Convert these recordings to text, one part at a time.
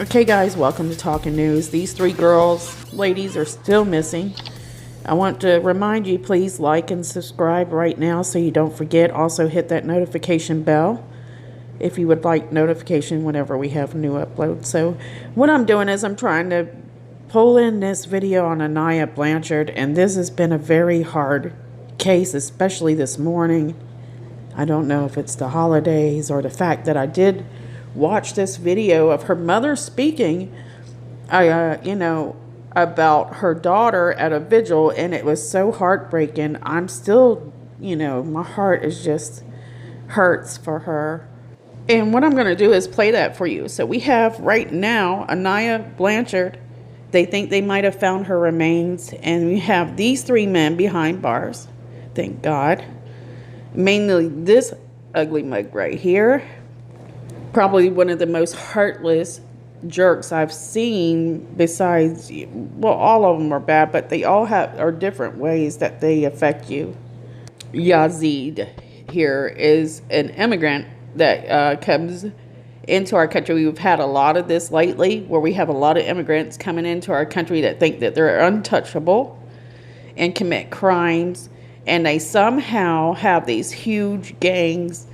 Okay guys, welcome to Talking News. These three ladies are still missing. I want to remind you, please like and subscribe right now so you don't forget. Also hit that notification bell if you would like notification whenever we have new uploads. So what I'm doing is I'm trying to pull in this video on Aniah Blanchard, and this has been a very hard case, especially this morning. I don't know if it's the holidays or the fact that I did watch this video of her mother speaking, about her daughter at a vigil, and it was so heartbreaking. I'm still, my heart is just hurts for her. And what I'm going to do is play that for you. So we have right now Aniah Blanchard. They think they might have found her remains, and we have these three men behind bars. Thank God. Mainly this ugly mug right here. Probably one of the most heartless jerks I've seen, besides, well, all of them are bad, but they all are different ways that they affect you. Yazid here is an immigrant that comes into our country. We've had a lot of this lately, where we have a lot of immigrants coming into our country that think that they're untouchable and commit crimes, and they somehow have these huge gangs,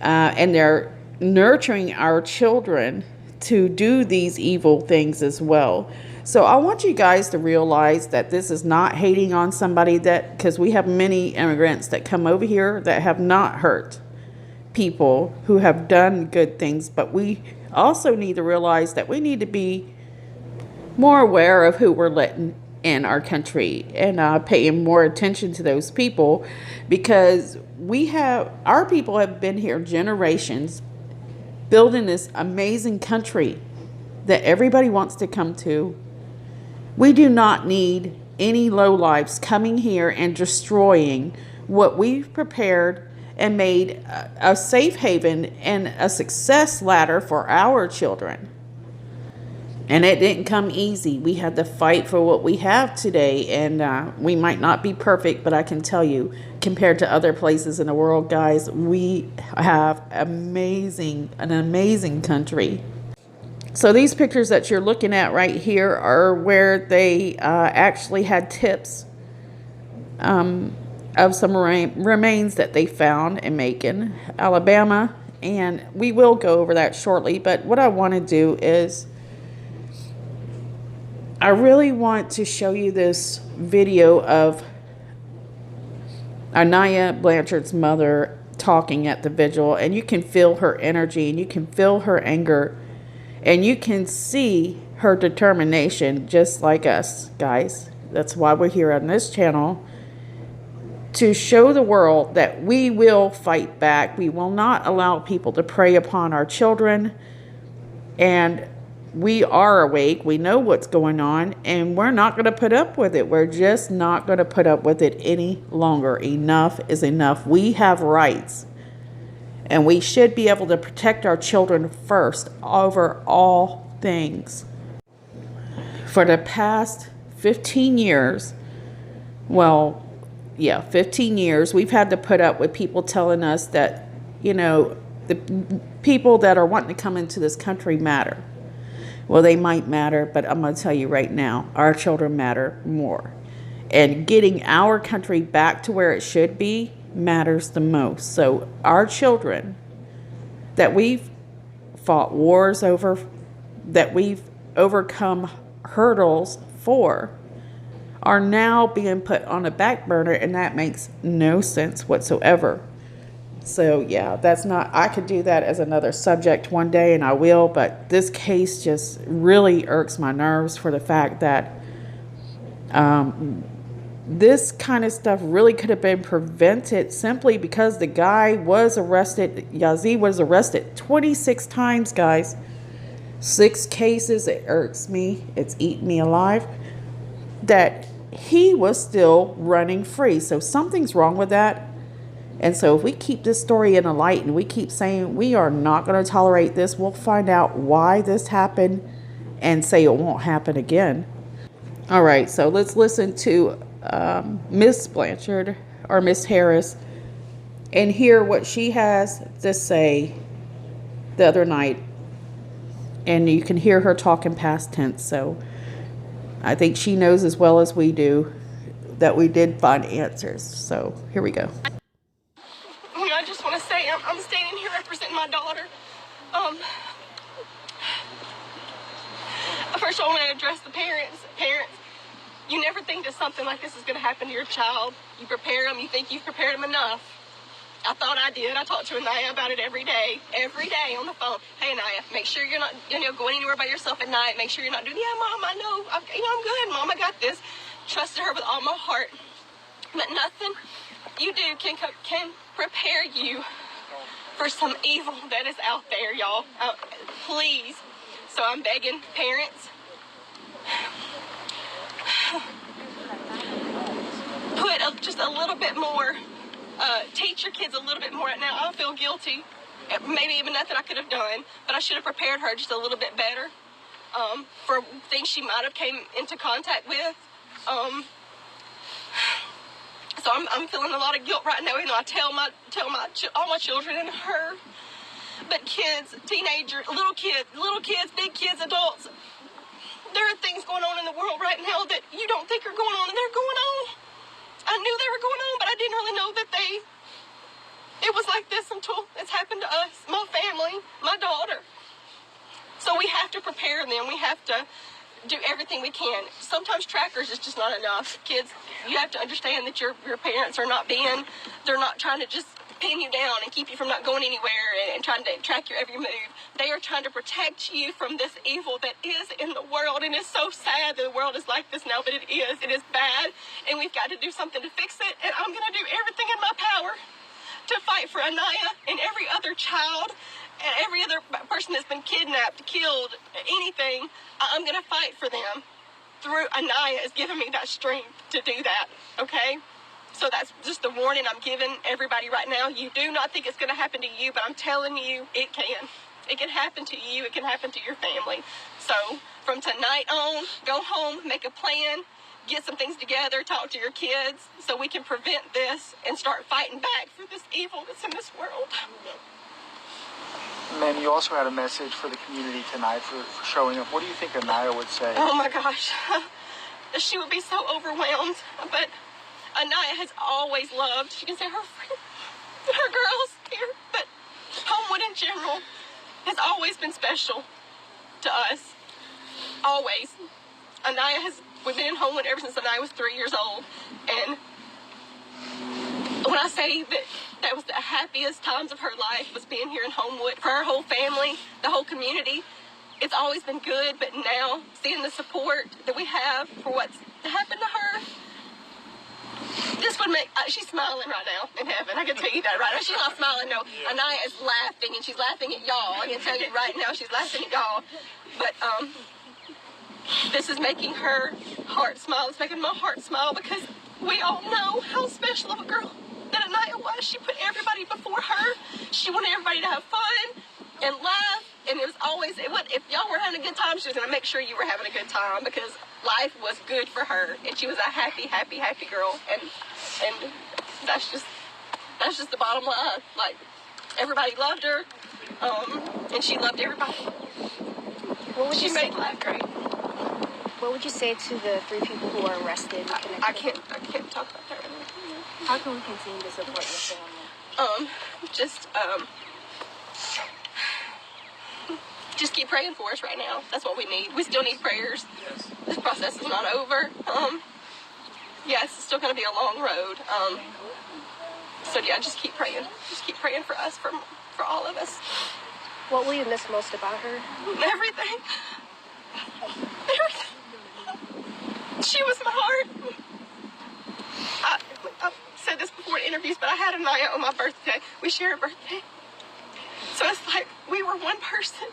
and they're nurturing our children to do these evil things as well. So I want you guys to realize that this is not hating on somebody, because we have many immigrants that come over here that have not hurt people, who have done good things. But we also need to realize that we need to be more aware of who we're letting in our country, and paying more attention to those people, because our people have been here generations, building this amazing country that everybody wants to come to. We do not need any lowlifes coming here and destroying what we've prepared and made a safe haven and a success ladder for our children. And it didn't come easy. We had to fight for what we have today, and we might not be perfect, but I can tell you, compared to other places in the world, guys, we have an amazing country. So these pictures that you're looking at right here are where they actually had tips of some remains that they found in Macon, Alabama, and we will go over that shortly. But what I want to do is, I really want to show you this video of Aniah Blanchard's mother talking at the vigil, and you can feel her energy, and you can feel her anger, and you can see her determination, just like us, guys. That's why we're here on this channel, to show the world that we will fight back. We will not allow people to prey upon our children, and we are awake. We know what's going on, and we're not going to put up with it. We're just not going to put up with it any longer. Enough is enough. We have rights, and we should be able to protect our children first over all things. For the past 15 years, 15 years, we've had to put up with people telling us that, the people that are wanting to come into this country matter. Well, they might matter, but I'm going to tell you right now, our children matter more. And getting our country back to where it should be matters the most. So our children that we've fought wars over, that we've overcome hurdles for, are now being put on a back burner, and that makes no sense whatsoever. So yeah, I could do that as another subject one day, and I will, but this case just really irks my nerves, for the fact that this kind of stuff really could have been prevented simply because the guy was arrested. Yazid was arrested 26 times, guys. 6 cases. It irks me. It's eating me alive that he was still running free. So something's wrong with that. And so if we keep this story in the light, and we keep saying we are not going to tolerate this, we'll find out why this happened and say it won't happen again. All right, so let's listen to Miss Blanchard, or Miss Harris, and hear what she has to say the other night And you can hear her talk in past tense. So I think she knows as well as we do that we did find answers. So here we go. I just want to say I'm standing here representing my daughter. First, I want to address the parents. Parents, you never think that something like this is going to happen to your child. You prepare them. You think you've prepared them enough. I thought I did. I talked to Aniah about it every day on the phone. Hey, Aniah, make sure you're not, going anywhere by yourself at night. Make sure you're not doing, yeah, Mom, I know. I'm good. Mom, I got this. Trusted her with all my heart. But nothing you do can prepare you for some evil that is out there, y'all. Please. So I'm begging parents, put just a little bit more, teach your kids a little bit more. Now, I feel guilty, maybe even nothing I could have done, but I should have prepared her just a little bit better for things she might have came into contact with. So I'm feeling a lot of guilt right now, even though I tell all my children and her. But kids, teenagers, little kids, big kids, adults, there are things going on in the world right now that you don't think are going on, and they're going on. I knew they were going on, but I didn't really know that it was like this until it's happened to us, my family, my daughter. So we have to prepare them. We have to do everything we can. Sometimes trackers is just not enough. Kids, you have to understand that your parents are they're not trying to just pin you down and keep you from not going anywhere and trying to track your every move. They are trying to protect you from this evil that is in the world, and it's so sad that the world is like this now, but it is bad, and we've got to do something to fix it, and I'm going to do everything in my power to fight for Aniah and every other child and every other person that's been kidnapped, killed, anything. I'm going to fight for them. Through Aniah is giving me that strength to do that, okay? So that's just the warning I'm giving everybody right now. You do not think it's going to happen to you, but I'm telling you, it can. It can happen to you. It can happen to your family. So from tonight on, go home, make a plan, get some things together, talk to your kids so we can prevent this and start fighting back for this evil that's in this world. Ma'am, you also had a message for the community tonight for showing up. What do you think Aniah would say? Oh my gosh. She would be so overwhelmed, but Aniah has always loved, you can say her girls here, but Homewood in general has always been special to us. Always. We've been in Homewood ever since Aniah was 3 years old. And when I say that was the happiest times of her life was being here in Homewood for her whole family, the whole community. It's always been good, but now seeing the support that we have for what's happened to her, this would make, she's smiling right now in heaven. I can tell you that right now. She's not smiling, no. Aniah is laughing, and she's laughing at y'all. I can tell you right now, she's laughing at y'all. But this is making her heart smile. It's making my heart smile because we all know how special of a girl that Aniah was. She put everybody before her. She wanted everybody to have fun and laugh. And it was always, if y'all were having a good time, she was going to make sure you were having a good time because life was good for her. And she was a happy, happy, happy girl. And that's just the bottom line. Like, everybody loved her. And she loved everybody. She made life great. What would you say to the 3 people who are arrested? I can't talk about that. How can we continue to support your family? Just keep praying for us right now. That's what we need. We still need prayers. Yes. This process is not over. It's still going to be a long road. Just keep praying. Just keep praying for us, for all of us. What will you miss most about her? Everything. Everything. She was my heart. I've said this before in interviews, but I had Aniah on my birthday. We share a birthday. So it's like we were one person.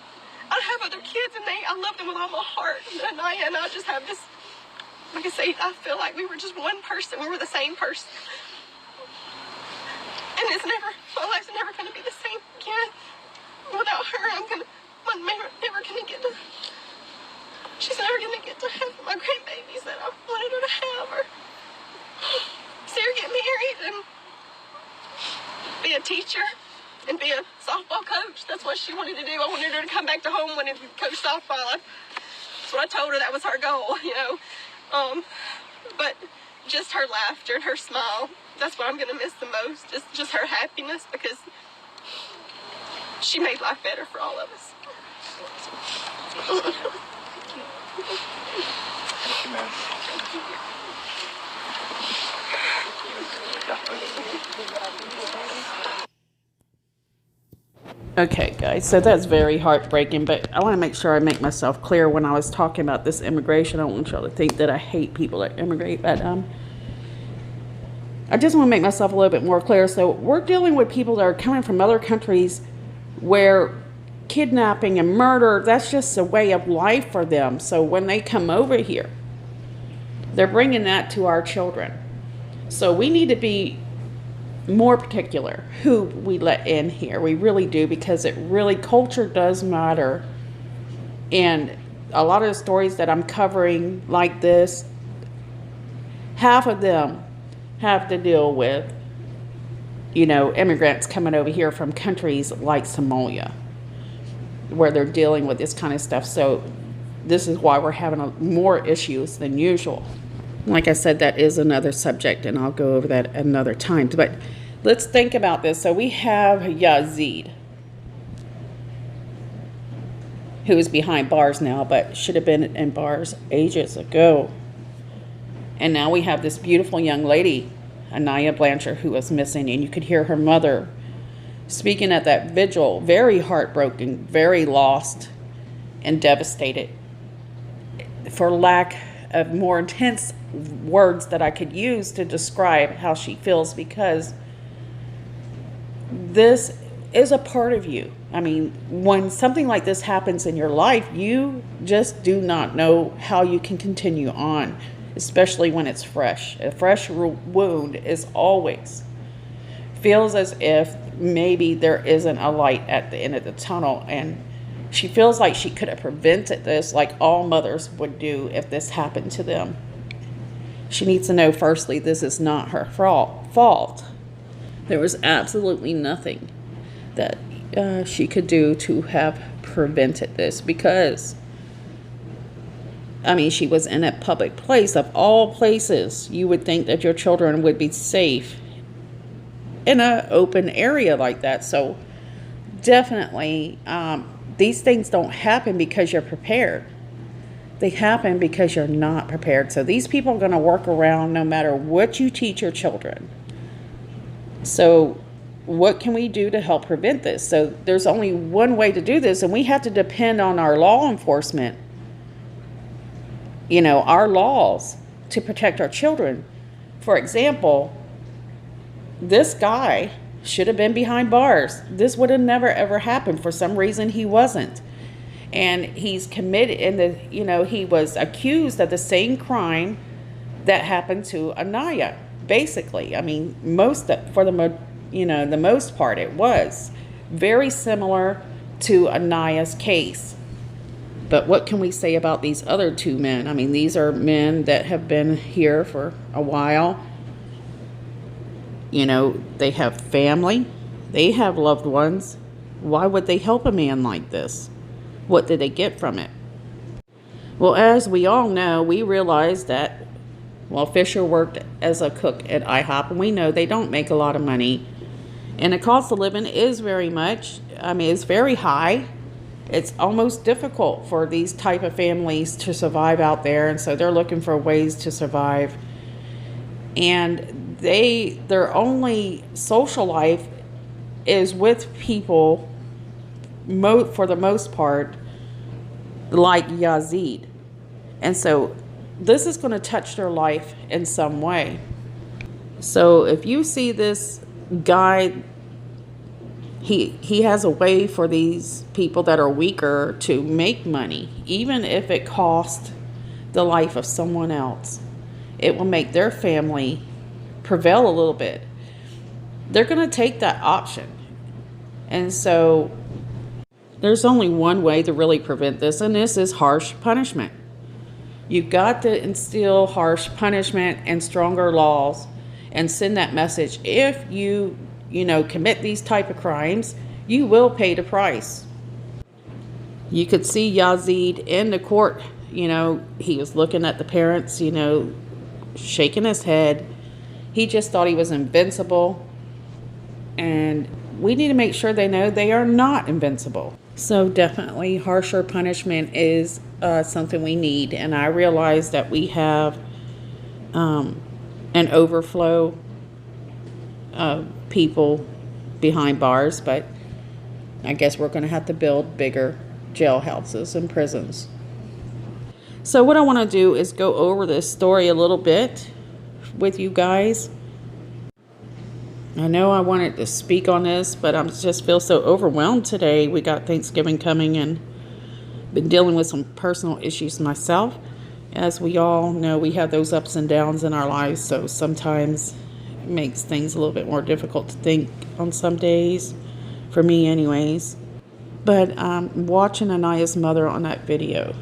I have other kids, and I love them with all my heart. And Aniah and I just have this, like I say, I feel like we were just one person. We were the same person. And my life's never going to be the same again. Without her, I'm never going to get to, she's never going to get to have my grandbabies that I wanted her to have, or see her get married and be a teacher and be a softball coach. That's what she wanted to do. I wanted her to come back to home and coach softball. That's what I told her. That was her goal, you know. But just her laughter and her smile, that's what I'm going to miss the most. Just her happiness, because she made life better for all of us. Thank you, ma'am. Okay, guys, so that's very heartbreaking, but I want to make sure I make myself clear when I was talking about this immigration. I don't want y'all to think that I hate people that immigrate, but I just want to make myself a little bit more clear. So we're dealing with people that are coming from other countries where kidnapping and murder, that's just a way of life for them. So when they come over here, they're bringing that to our children. So we need to be more particular who we let in here. We really do, because it really, culture does matter. And a lot of the stories that I'm covering like this, half of them have to deal with, you know, immigrants coming over here from countries like Somalia, where they're dealing with this kind of stuff. So this is why we're having more issues than usual. Like I said, that is another subject, and I'll go over that another time. But let's think about this. So we have Yazid, who is behind bars now, but should have been in bars ages ago. And now we have this beautiful young lady, Aniah Blanchard, who was missing, and you could hear her mother speaking at that vigil, very heartbroken, very lost and devastated, for lack of more intense words that I could use to describe how she feels, because this is a part of you. I mean, when something like this happens in your life, you just do not know how you can continue on, especially when it's fresh. A fresh wound is always feels as if maybe there isn't a light at the end of the tunnel, and she feels like she could have prevented this, like all mothers would do if this happened to them. She needs to know, firstly, this is not her fault. There was absolutely nothing that she could do to have prevented this, because, I mean, she was in a public place. Of all places, you would think that your children would be safe in an open area like that. So definitely, these things don't happen because you're prepared. They happen because you're not prepared. So these people are going to work around no matter what you teach your children. So what can we do to help prevent this? So there's only one way to do this, and we have to depend on our law enforcement, you know, our laws to protect our children. For example, this guy should have been behind bars. This would have never ever happened. For some reason, he wasn't. And he's committed, he was accused of the same crime that happened to Aniah. Basically, I mean, the most part, it was very similar to Aniah's case. But what can we say about these other two men? I mean, these are men that have been here for a while. You know, they have family, they have loved ones. Why would they help a man like this? What did they get from it? Well, as we all know, we realized that, well, Fisher worked as a cook at IHOP, and we know they don't make a lot of money. And the cost of living is it's very high. It's almost difficult for these type of families to survive out there, and so they're looking for ways to survive. And their only social life is with people, for the most part, like Yazid. And so this is going to touch their life in some way. So if you see this guy, he has a way for these people that are weaker to make money, even if it costs the life of someone else. It will make their family prevail a little bit. They're going to take that option. And so there's only one way to really prevent this, and this is harsh punishment. You've got to instill harsh punishment and stronger laws and send that message. If you commit these type of crimes, you will pay the price. You could see Yazid in the court, he was looking at the parents, shaking his head. He just thought he was invincible. And we need to make sure they know they are not invincible. So definitely harsher punishment is something we need. And I realize that we have an overflow of people behind bars, but I guess we're going to have to build bigger jailhouses and prisons. So what I want to do is go over this story a little bit with you guys. I know I wanted to speak on this, but I just feel so overwhelmed today. We got Thanksgiving coming and been dealing with some personal issues myself. As we all know, we have those ups and downs in our lives, so sometimes it makes things a little bit more difficult to think on some days, for me anyways. But watching Aniah's mother on that video,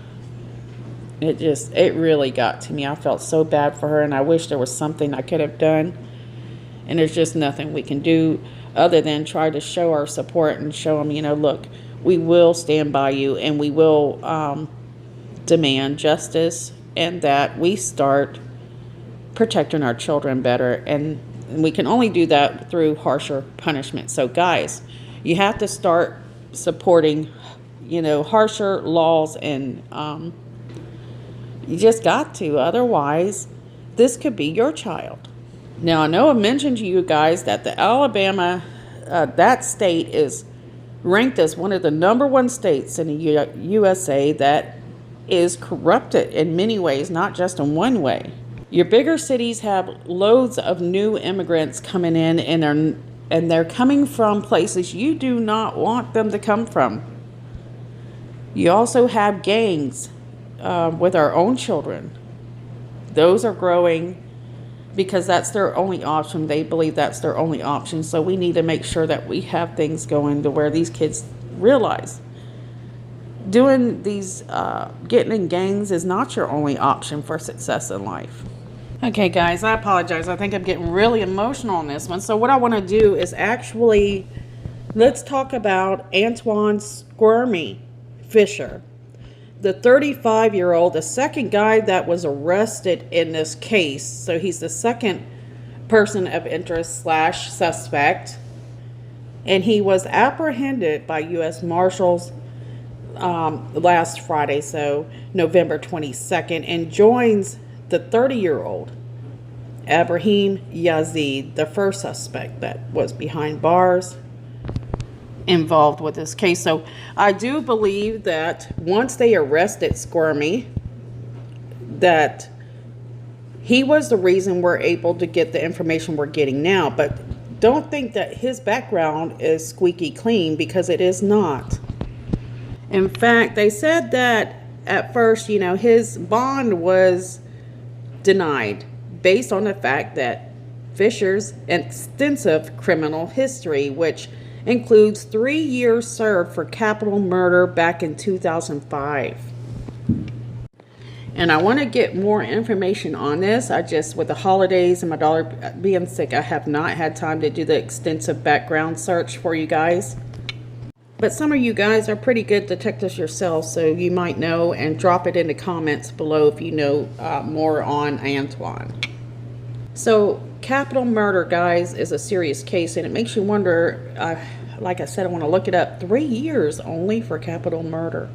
it really got to me. I felt so bad for her, and I wish there was something I could have done. And there's just nothing we can do other than try to show our support and show them, look, we will stand by you, and we will demand justice, and that we start protecting our children better. And we can only do that through harsher punishment. So guys, you have to start supporting, harsher laws, and you just got to. Otherwise, this could be your child. Now, I know I mentioned to you guys that the Alabama, that state is ranked as one of the #1 states in the USA that is corrupted in many ways, not just in one way. Your bigger cities have loads of new immigrants coming in, and they're coming from places you do not want them to come from. You also have gangs with our own children. Those are growing because that's their only option. They believe that's their only option. So we need to make sure that we have things going to where these kids realize doing these, getting in gangs is not your only option for success in life. Okay, guys, I apologize. I think I'm getting really emotional on this one. So what I want to do is actually, let's talk about Antwuan Fisher. The 35-year-old, the second guy that was arrested in this case. So he's the second person of interest / suspect. And he was apprehended by U.S. Marshals last Friday, so November 22nd, and joins the 30-year-old Ibrahim Yazid, the first suspect that was behind bars involved with this case. So I do believe that once they arrested Squirmy, that he was the reason we're able to get the information we're getting now. But don't think that his background is squeaky clean, because it is not. In fact, they said that at first, his bond was denied based on the fact that Fisher's extensive criminal history, which includes 3 years served for capital murder back in 2005. And I want to get more information on this. With the holidays and my daughter being sick, I have not had time to do the extensive background search for you guys. But some of you guys are pretty good detectives yourselves, so you might know, and drop it in the comments below if you know more on Antwuan. So capital murder, guys, is a serious case, and it makes you wonder, like I said, I want to look it up. 3 years only for capital murder.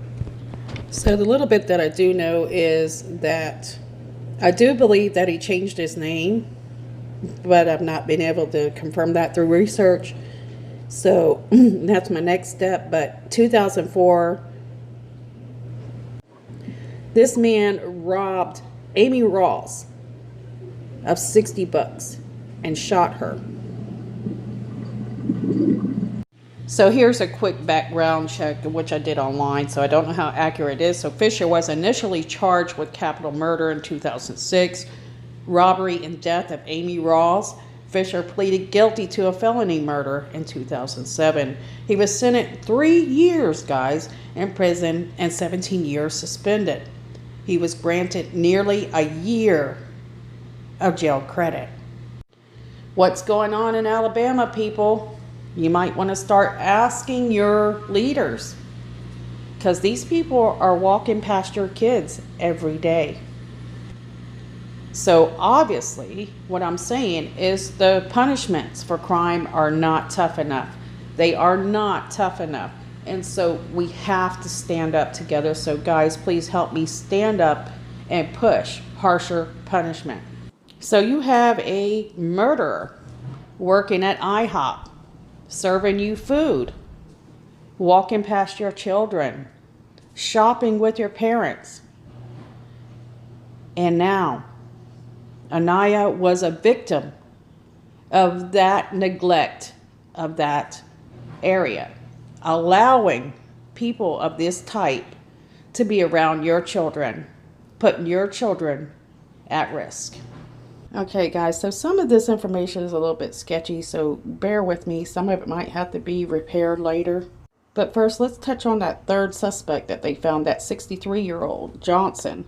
So the little bit that I do know is that I do believe that he changed his name, but I've not been able to confirm that through research. So that's my next step. But 2004, this man robbed Amy Ross of $60 and shot her. So here's a quick background check, which I did online, so I don't know how accurate it is. So Fisher was initially charged with capital murder in 2006, robbery and death of Amy Ross. Fisher pleaded guilty to a felony murder in 2007. He was sentenced 3 years, guys, in prison and 17 years suspended. He was granted nearly a year of jail credit. What's going on in Alabama, people? You might want to start asking your leaders, because these people are walking past your kids every day. So obviously, what I'm saying is the punishments for crime are not tough enough. They are not tough enough. And so we have to stand up together. So guys, please help me stand up and push harsher punishment. So you have a murderer working at IHOP, serving you food, walking past your children, shopping with your parents. And now, Aniah was a victim of that neglect of that area, allowing people of this type to be around your children, putting your children at risk. Okay, guys, so some of this information is a little bit sketchy, so bear with me. Some of it might have to be repaired later. But first, let's touch on that third suspect that they found, that 63-year-old Johnson.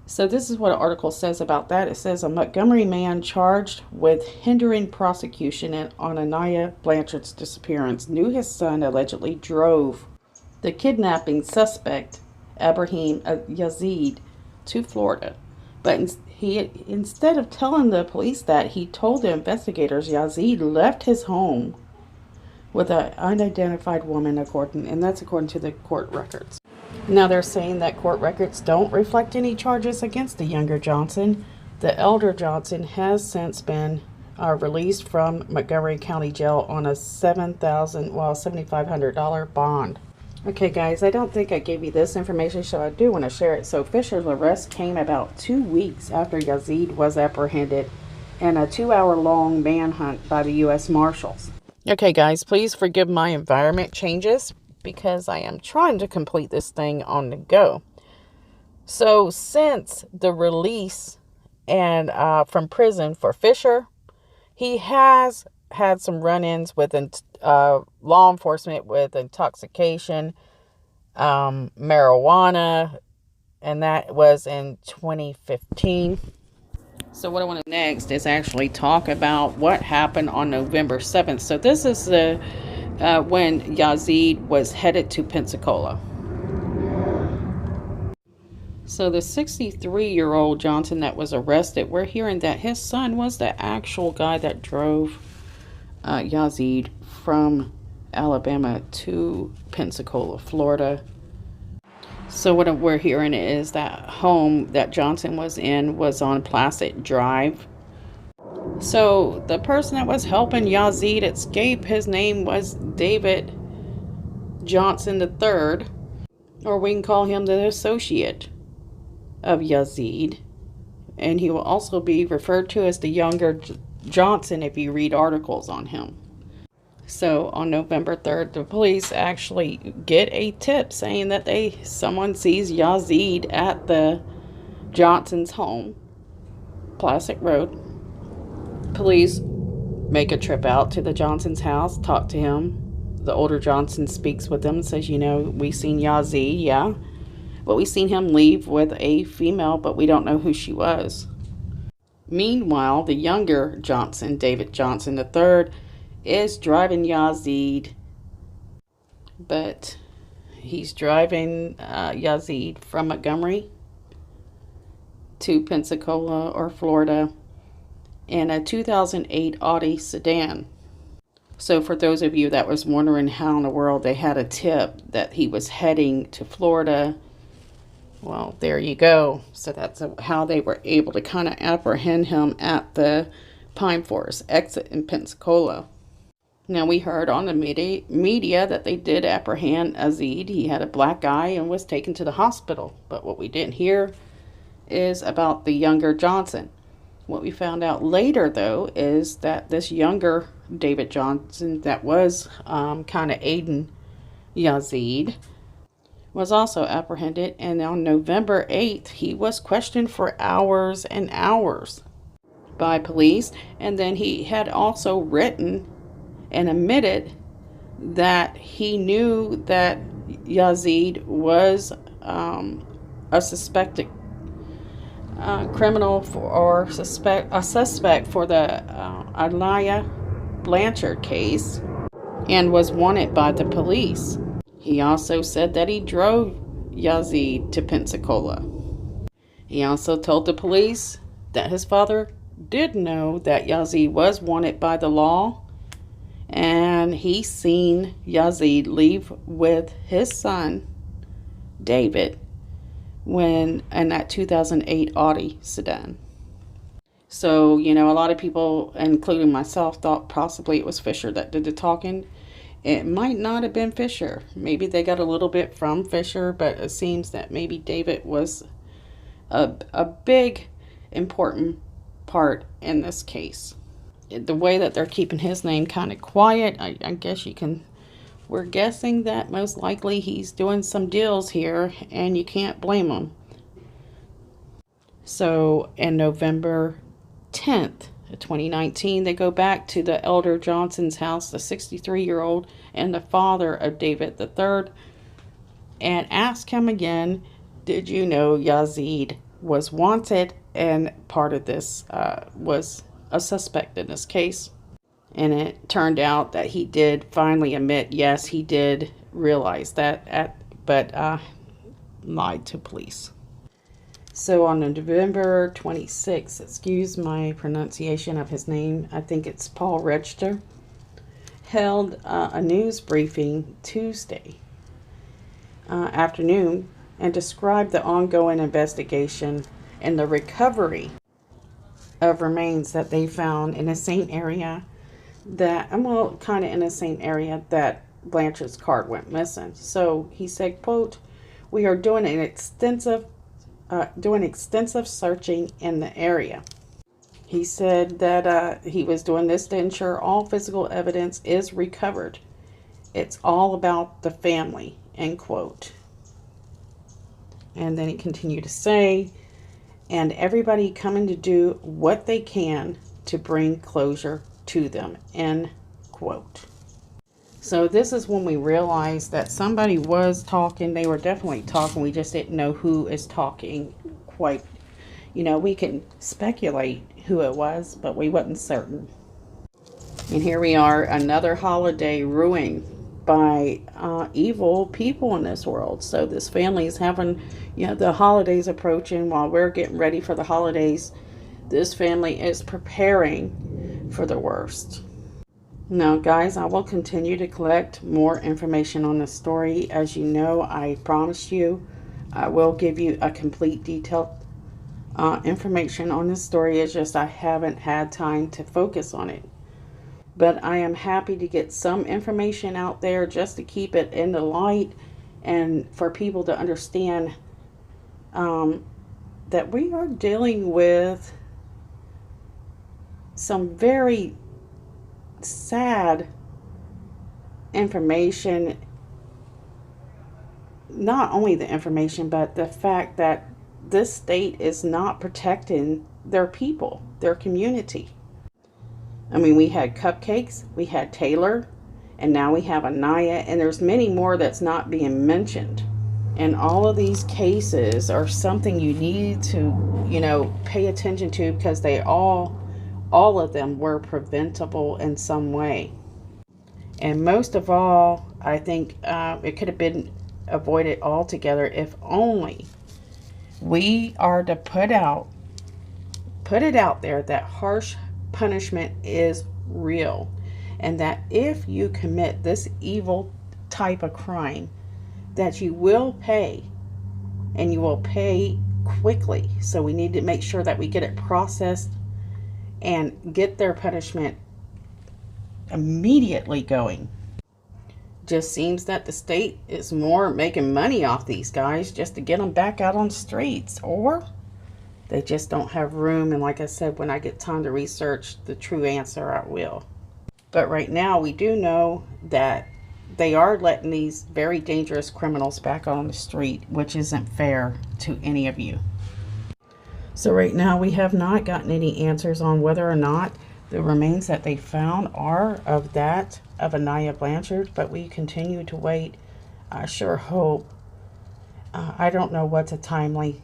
So this is what an article says about that. It says a Montgomery man charged with hindering prosecution on Aniah Blanchard's disappearance knew his son allegedly drove the kidnapping suspect, Abraham Yazid, to Florida. But instead of telling the police that, he told the investigators Yazid left his home with an unidentified woman, and that's according to the court records. Now they're saying that court records don't reflect any charges against the younger Johnson. The elder Johnson has since been released from Montgomery County Jail on a $7,500 bond. Okay, guys, I don't think I gave you this information, so I do want to share it. So Fisher's arrest came about 2 weeks after Yazid was apprehended in a 2-hour-long manhunt by the U.S. Marshals. Okay, guys, please forgive my environment changes, because I am trying to complete this thing on the go. So since the release and from prison for Fisher, he has had some run-ins with law enforcement with intoxication, marijuana, and that was in 2015. So what I want to next is actually talk about what happened on November 7th. So this is the when Yazid was headed to Pensacola. So the 63-year-old Johnson that was arrested, we're hearing that his son was the actual guy that drove Yazid from Alabama to Pensacola, Florida. So what we're hearing is that home that Johnson was in was on Placid Drive. So the person that was helping Yazid escape, his name was David Johnson III, or we can call him the associate of Yazid. And he will also be referred to as the younger Johnson if you read articles on him. So on November 3rd, the police actually get a tip saying that someone sees Yazid at the Johnson's home, Placid Road. Police make a trip out to the Johnson's house, talk to him. The older Johnson speaks with them and says, we seen Yazid, yeah. But we seen him leave with a female, but we don't know who she was. Meanwhile, the younger Johnson, David Johnson III, is driving Yazid. But he's driving Yazid from Montgomery to Pensacola or Florida in a 2008 Audi sedan. So for those of you that was wondering how in the world they had a tip that he was heading to Florida, well, there you go. So that's how they were able to kind of apprehend him at the Pine Forest exit in Pensacola. Now, we heard on the media that they did apprehend Yazid. He had a black eye and was taken to the hospital. But what we didn't hear is about the younger Johnson. What we found out later, though, is that this younger David Johnson that was kind of aiding Yazid was also apprehended. And on November 8th, he was questioned for hours and hours by police. And then he had also written and admitted that he knew that Yazid was a suspected criminal or a suspect for the aniah Blanchard case and was wanted by the police. He also said that he drove Yazid to Pensacola. He also told the police that his father did know that Yazid was wanted by the law, and he seen Yazid leave with his son David when in that 2008 Audi sedan. So, you know, a lot of people, including myself, thought possibly it was Fisher that did the talking. It might not have been Fisher. Maybe they got a little bit from Fisher, but it seems that maybe David was a big, important part in this case. The way that they're keeping his name kind of quiet, I guess we're guessing that most likely he's doing some deals here, and you can't blame him. So, in November 10th, 2019, they go back to the Elder Johnson's house, the 63-year-old and the father of David III, and ask him again, did you know Yazid was wanted and part of this was a suspect in this case? And it turned out that he did finally admit, yes, he did realize that, but lied to police. So on November 26th, excuse my pronunciation of his name, I think it's Paul Rechter, held a news briefing Tuesday afternoon and described the ongoing investigation and the recovery of remains that they found in the same area that, well, kind of in the same area that Blanchard's car went missing. So he said, quote, we are doing extensive searching in the area. He said that he was doing this to ensure all physical evidence is recovered. It's all about the family, end quote. And then he continued to say, and everybody coming to do what they can to bring closure to them, end quote. So this is when we realized that somebody was talking. They were definitely talking. We just didn't know who is talking quite. You know, we can speculate who it was, but we wasn't certain. And here we are, another holiday ruined by evil people in this world. So this family is having, you know, the holidays approaching. While we're getting ready for the holidays, this family is preparing for the worst. Now, guys, I will continue to collect more information on this story. As you know, I promised you I will give you a complete detailed information on this story. It's just I haven't had time to focus on it. But I am happy to get some information out there just to keep it in the light and for people to understand that we are dealing with some very sad information. Not only the information, but the fact that this state is not protecting their people, their community. I mean, we had Cupcakes, we had Taylor, and now we have Aniah, and there's many more that's not being mentioned. And all of these cases are something you need to, you know, pay attention to, because they all of them were preventable in some way. And most of all, I think it could have been avoided altogether if only we are to put it out there that harsh punishment is real, and that if you commit this evil type of crime, that you will pay, and you will pay quickly. So we need to make sure that we get it processed and get their punishment immediately going. Just seems that the state is more making money off these guys just to get them back out on the streets, or they just don't have room. And like I said, when I get time to research the true answer, I will. But right now, we do know that they are letting these very dangerous criminals back on the street, which isn't fair to any of you. So right now, we have not gotten any answers on whether or not the remains that they found are of Aniah Blanchard, but we continue to wait. I sure hope. I don't know what's a timely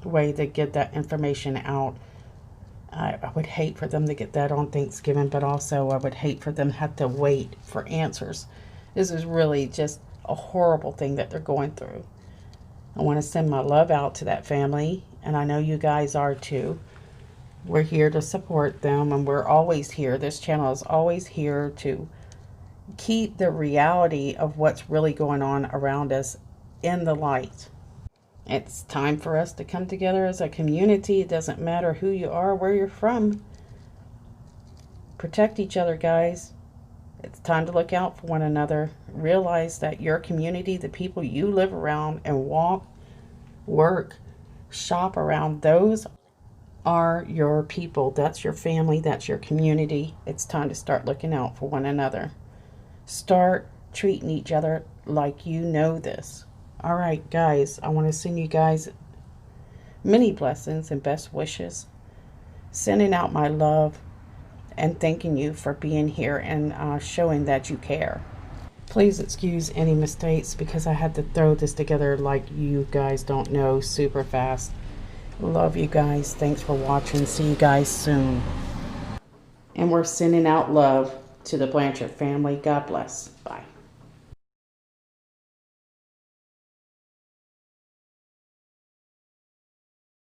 way to get that information out. I would hate for them to get that on Thanksgiving, but also I would hate for them to have to wait for answers. This is really just a horrible thing that they're going through. I want to send my love out to that family, and I know you guys are too. We're here to support them, and we're always here. This channel is always here to keep the reality of what's really going on around us in the light. It's time for us to come together as a community. It doesn't matter who you are, where you're from. Protect each other, guys. It's time to look out for one another. Realize that your community, the people you live around and walk, work, shop around, those are your people. That's your family. That's your community. It's time to start looking out for one another. Start treating each other like you know this. All right, guys, I want to send you guys many blessings and best wishes. Sending out my love and thanking you for being here and showing that you care. Please excuse any mistakes because I had to throw this together like you guys don't know, super fast. Love you guys. Thanks for watching. See you guys soon. And we're sending out love to the Blanchard family. God bless. Bye.